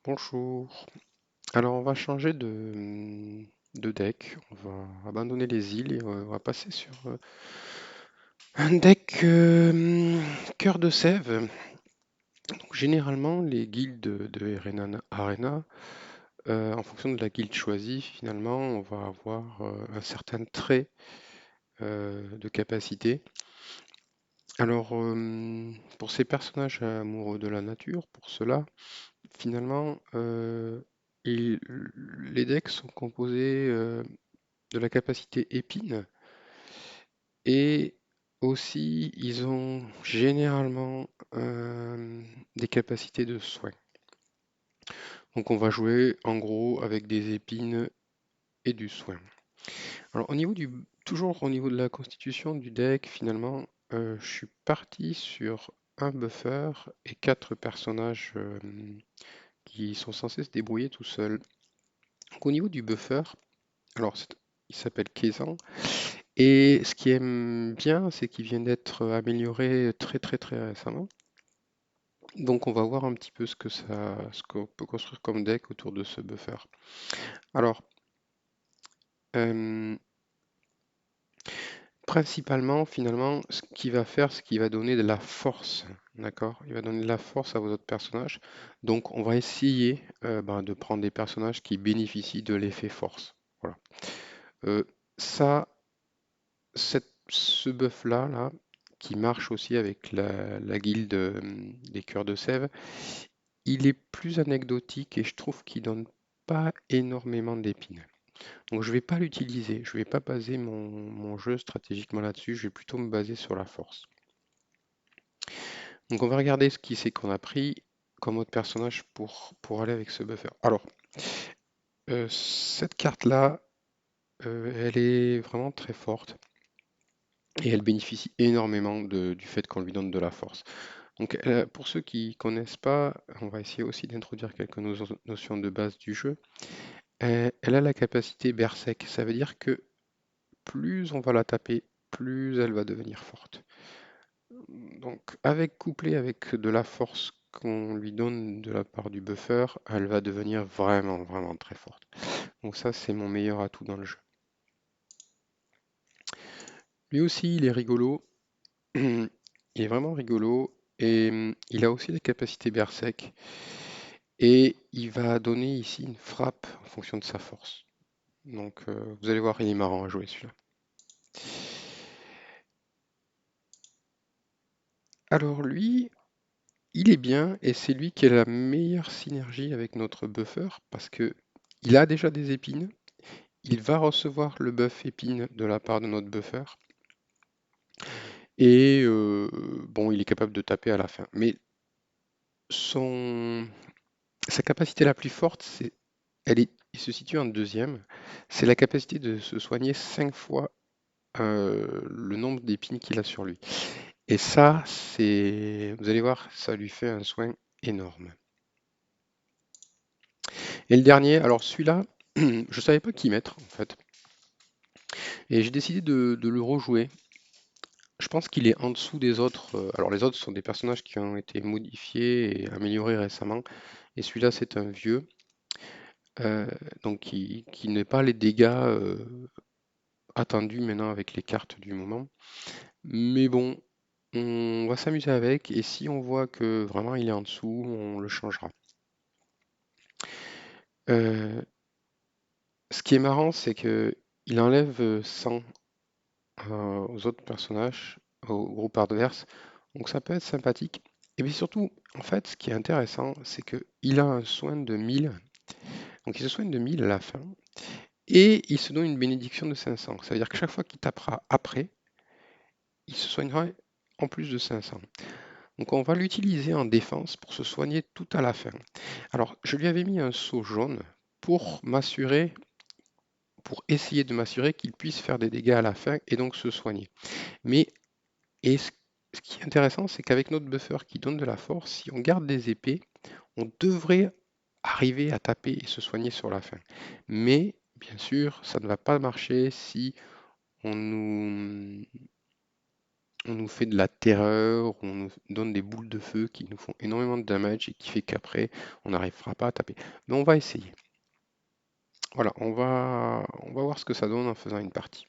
Bonjour. Alors on va changer de deck. On va abandonner les îles et on va passer sur un deck cœur de sève. Donc, généralement, les guildes de Arena, en fonction de la guilde choisie, finalement, on va avoir un certain trait de capacité. Alors, pour ces personnages amoureux de la nature, pour cela, finalement, les decks sont composés de la capacité épine et aussi ils ont généralement des capacités de soin. Donc on va jouer en gros avec des épines et du soin. Alors toujours au niveau de la constitution du deck, finalement, je suis parti sur un buffer et quatre personnages qui sont censés se débrouiller tout seuls. Donc, au niveau du buffer, alors il s'appelle Kezan. Et ce qui est bien, c'est qu'il vient d'être amélioré très très très récemment. Donc on va voir un petit peu ce qu'on peut construire comme deck autour de ce buffer. Alors, euh, principalement, finalement, ce qu'il va faire, c'est qu'il va donner de la force. D'accord? Il va donner de la force à vos autres personnages. Donc on va essayer de prendre des personnages qui bénéficient de l'effet force. Voilà. Euh, ça, ce buff-là, qui marche aussi avec la guilde des cœurs de sève, il est plus anecdotique et je trouve qu'il donne pas énormément d'épines. Donc je vais pas l'utiliser, je vais pas baser mon jeu stratégiquement là-dessus, je vais plutôt me baser sur la force. Donc on va regarder ce qui c'est qu'on a pris comme autre personnage pour aller avec ce buffer. Alors, cette carte-là, elle est vraiment très forte et elle bénéficie énormément du fait qu'on lui donne de la force. Donc, pour ceux qui connaissent pas, on va essayer aussi d'introduire quelques notions de base du jeu. Elle a la capacité Berserk, ça veut dire que plus on va la taper, plus elle va devenir forte. Donc, couplé avec de la force qu'on lui donne de la part du buffer, elle va devenir vraiment, vraiment très forte. Donc ça, c'est mon meilleur atout dans le jeu. Lui aussi, il est rigolo. Il est vraiment rigolo et il a aussi la capacité Berserk. Et il va donner ici une frappe en fonction de sa force. Donc vous allez voir, il est marrant à jouer celui-là. Alors lui, il est bien et c'est lui qui a la meilleure synergie avec notre buffer parce que il a déjà des épines. Il va recevoir le buff épine de la part de notre buffer. Et bon, il est capable de taper à la fin. Mais son, sa capacité la plus forte, il se situe en deuxième. C'est la capacité de se soigner 5 fois le nombre d'épines qu'il a sur lui. Et ça, vous allez voir, ça lui fait un soin énorme. Et le dernier, alors celui-là, je savais pas qui mettre en fait. Et j'ai décidé de le rejouer. Je pense qu'il est en dessous des autres. Alors les autres sont des personnages qui ont été modifiés et améliorés récemment. Et celui-là, c'est un vieux. euh, donc qui n'est pas les dégâts attendus maintenant avec les cartes du moment. Mais bon, on va s'amuser avec. Et si on voit que vraiment il est en dessous, on le changera. Euh, Ce qui est marrant, c'est que il enlève 100 aux autres personnages, au groupe adverse. Donc ça peut être sympathique. Et puis surtout, en fait, ce qui est intéressant, c'est que il a un soin de 1000. Donc il se soigne de 1000 à la fin. Et il se donne une bénédiction de 500. Ça veut dire que chaque fois qu'il tapera après, il se soignera en plus de 500. Donc on va l'utiliser en défense pour se soigner tout à la fin. Alors je lui avais mis un sceau jaune pour m'assurer pour essayer de m'assurer qu'il puisse faire des dégâts à la fin et donc se soigner. Mais et ce qui est intéressant, c'est qu'avec notre buffer qui donne de la force, si on garde des épées, on devrait arriver à taper et se soigner sur la fin. Mais bien sûr, ça ne va pas marcher si on nous, on nous fait de la terreur, on nous donne des boules de feu qui nous font énormément de damage et qui fait qu'après, on n'arrivera pas à taper. Mais on va essayer. Voilà, on va voir ce que ça donne en faisant une partie.